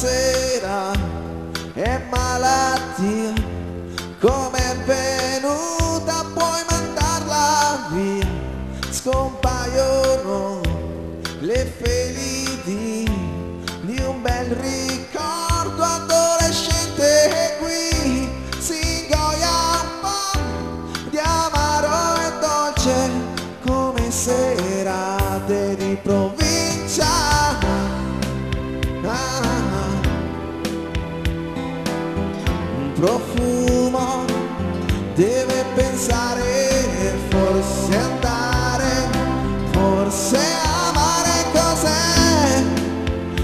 sera è malattia, come è venuta puoi mandarla via. Scompaiono le feliti di un bel ricordo adolescente e qui si ingoia un po' di amaro e dolce come serate di provincia. Un profumo deve pensare, forse andare, forse amare cos'è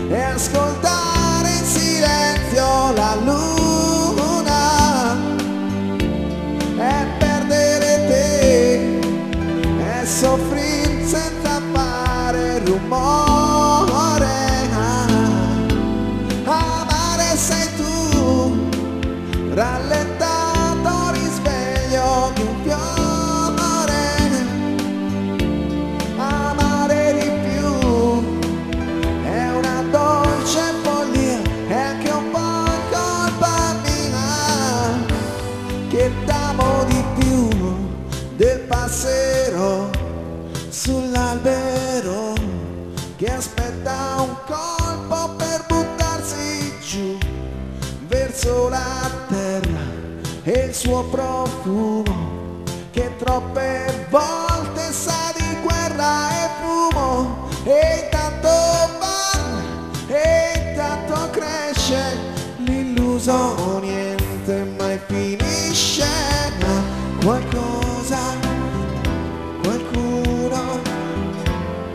e ascoltare in silenzio la luna e perdere te e soffrire senza fare rumore. Amare sei tu, rallentato risveglio di un fiore. Amare di più è una dolce follia, è anche un po' colpa mia che t'amo di più del passero sull'albero che aspetta un colpo per buttarsi giù verso la terra e il suo profumo che troppe volte sa di guerra e fumo e intanto va e intanto cresce l'illuso, niente mai finisce. Qualcosa, qualcuno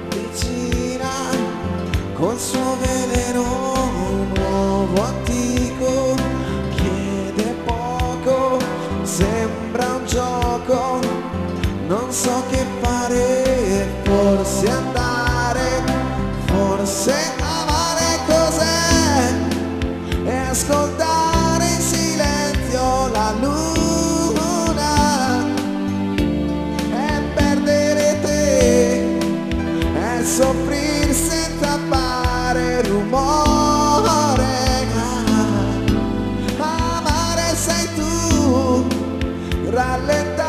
vicina col suo veleno nuovo antico, chiede poco, sembra un gioco, non so che fare, forse andare, forse amare cos'è e ascoltare in silenzio la luna e perdere te e soffrire senza fare rumore. Amare sei tu, rallentare